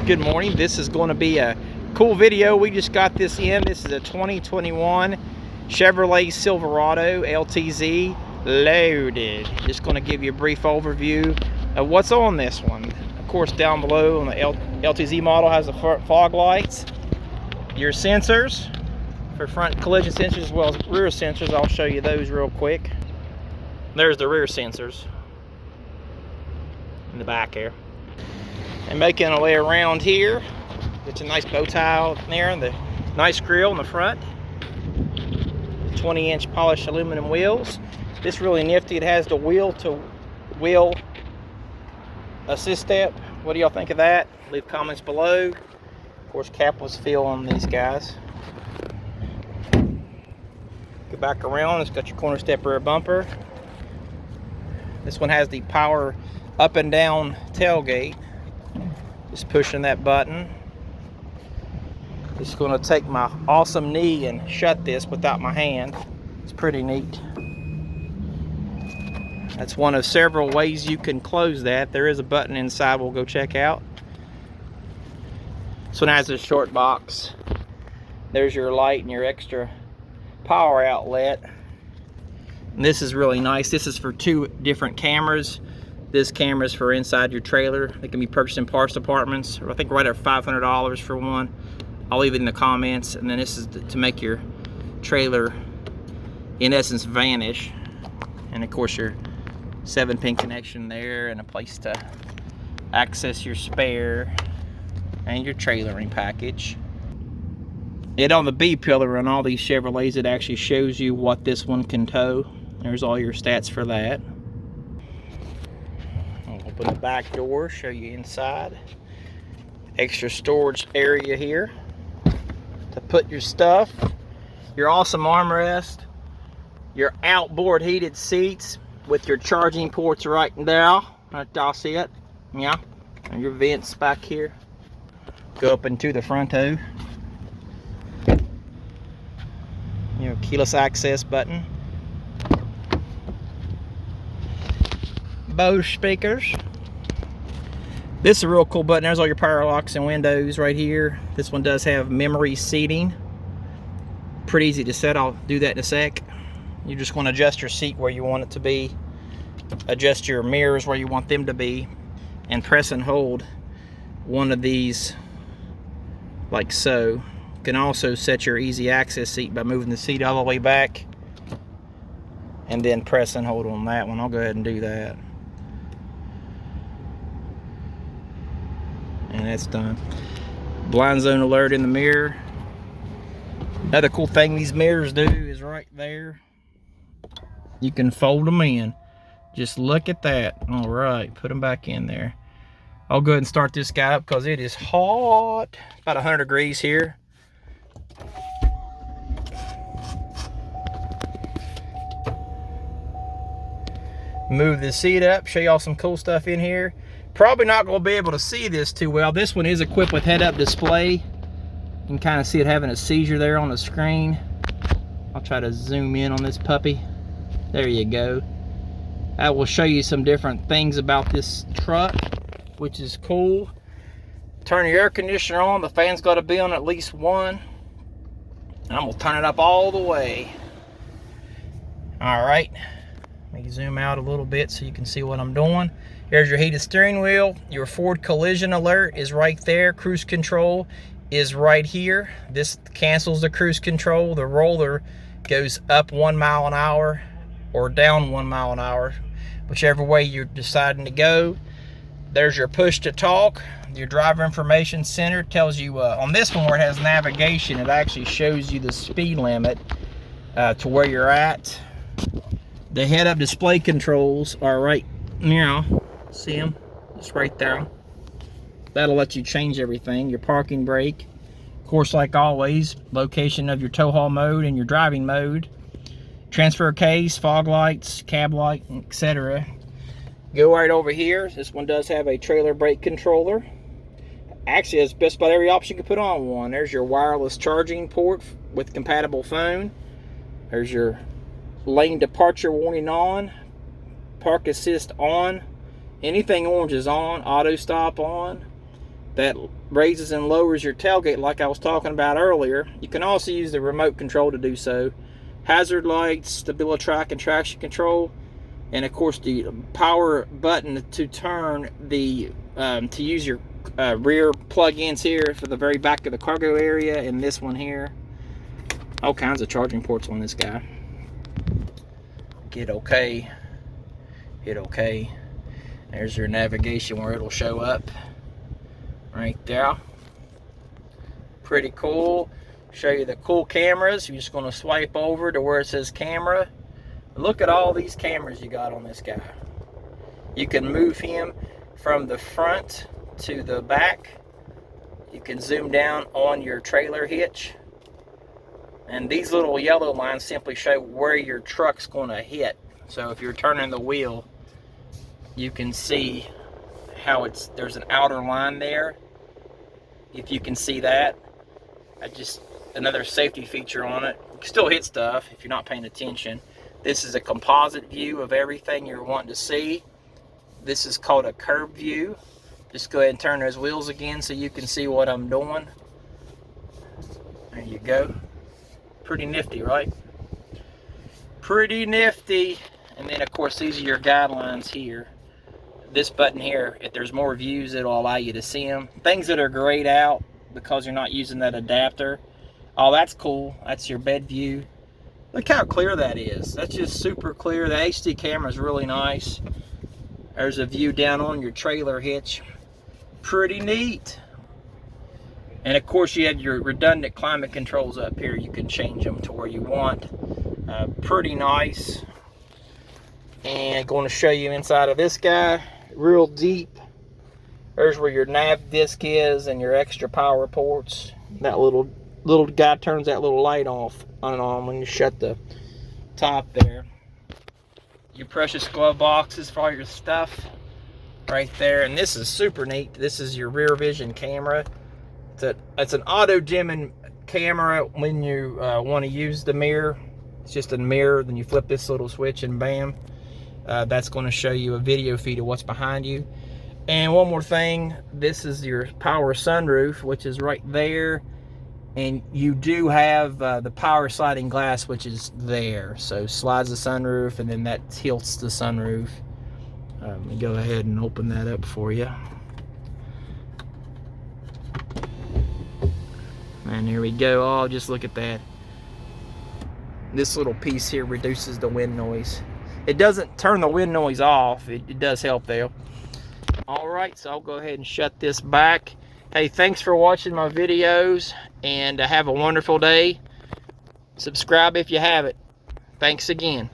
good morning. This is going to be a cool video. We just got this in. This is a 2021 Chevrolet Silverado LTZ loaded. Just going to give you a brief overview of what's on this one. Of course, down below on the LTZ model has the fog lights, your sensors for front collision sensors as well as rear sensors. I'll show you those real quick. There's the rear sensors in the back here. And making our way around here, it's a nice bow tie out there, and the nice grille in the front. 20-inch polished aluminum wheels. This really nifty. It has the wheel-to-wheel assist step. What do y'all think of that? Leave comments below. Of course, capless feel on these guys. Go back around. It's got your corner step rear bumper. This one has the power up and down tailgate. Just pushing that button. Just going to take my awesome knee and shut this without my hand. It's pretty neat. That's one of several ways you can close that. There is a button inside we'll go check out. This one has a short box. There's your light and your extra power outlet. And this is really nice. This is for two different cameras. This camera is for inside your trailer. They can be purchased in parts departments. I think right at $500 for one. I'll leave it in the comments. And then this is to make your trailer, in essence, vanish. And of course your 7-pin connection there, and a place to access your spare and your trailering package. And on the B pillar on all these Chevrolets, it actually shows you what this one can tow. There's all your stats for that. Open the back door, show you inside. Extra storage area here to put your stuff. Your awesome armrest. Your outboard heated seats with your charging ports right there. Right there, see it? Yeah. And your vents back here. Go up into the front toe. Your keyless access button. Bose speakers. This is a real cool button. There's all your power locks and windows right here. This one does have memory seating. Pretty easy to set. I'll do that in a sec. You just want to adjust your seat where you want it to be. Adjust your mirrors where you want them to be. And press and hold one of these like so. You can also set your easy access seat by moving the seat all the way back. And then press and hold on that one. I'll go ahead and do that. And that's done. Blind zone alert in the mirror. Another cool thing these mirrors do is right there. You can fold them in. Just look at that. All right, put them back in there. I'll go ahead and start this guy up because it is hot. About 100 degrees here. Move the seat up, show y'all some cool stuff in here. Probably not going to be able to see this too well. This one is equipped with head-up display. You can kind of see it having a seizure there on the screen. I'll try to zoom in on this puppy. There you go. I will show you some different things about this truck, which is cool. Turn your air conditioner on. The fan's got to be on at least one. And I'm going to turn it up all the way. All right. Let me zoom out a little bit so you can see what I'm doing. There's your heated steering wheel. Your forward collision alert is right there. Cruise control is right here. This cancels the cruise control. The roller goes up 1 mile an hour or down 1 mile an hour, whichever way you're deciding to go. There's your push to talk. Your driver information center tells you, on this one where it has navigation, it actually shows you the speed limit to where you're at. The head-up display controls are right now. See them? It's right there. That'll let you change everything. Your parking brake. Of course, like always, location of your tow haul mode and your driving mode. Transfer case, fog lights, cab light, etc. Go right over here. This one does have a trailer brake controller. Actually, it's just about every option you can put on one. There's your wireless charging port with compatible phone. There's your lane departure warning on. Park assist on. Anything orange is on. Auto stop on. that raises and lowers your tailgate like I was talking about earlier. You can also use the remote control to do so. Hazard lights, stability track and traction control, and of course the power button to turn the to use your rear plug-ins here for the very back of the cargo area, and this one here. All kinds of charging ports on this guy. Hit OK. Hit OK. There's your navigation where it'll show up right there. Pretty cool. Show you the cool cameras. You're just going to swipe over to where it says camera. Look at all these cameras you got on this guy. You can move him from the front to the back. You can zoom down on your trailer hitch. And these little yellow lines simply show where your truck's going to hit. So if you're turning the wheel, you can see how there's an outer line there. If you can see that, another safety feature on it. You can still hit stuff if you're not paying attention. This is a composite view of everything you're wanting to see. This is called a curb view. Just go ahead and turn those wheels again so you can see what I'm doing. There you go. Pretty nifty, right? Pretty nifty. And then of course these are your guidelines here. This button here, if there's more views, it'll allow you to see them. Things that are grayed out because you're not using that adapter. Oh, that's cool. That's your bed view. Look how clear that is. That's just super clear. The HD camera is really nice. There's a view down on your trailer hitch. Pretty neat. And of course you have your redundant climate controls up here. You can change them to where you want. Pretty nice. And going to show you inside of this guy. Real deep. There's where your nav disc is and your extra power ports. That little guy turns that little light off and on when you shut the top there. Your precious glove boxes for all your stuff right there. And this is super neat. This is your rear vision camera. It's an auto dimming camera when you want to use the mirror. It's just a mirror, then you flip this little switch and bam, that's going to show you a video feed of what's behind you. And one more thing, this is your power sunroof, which is right there, and you do have the power sliding glass, which is there. So slides the sunroof and then that tilts the sunroof. Let me go ahead and open that up for you. And there we go. Oh, just look at that. This little piece here reduces the wind noise. It doesn't turn the wind noise off. It does help though. Alright, so I'll go ahead and shut this back. Hey, thanks for watching my videos, and have a wonderful day. Subscribe if you haven't. Thanks again.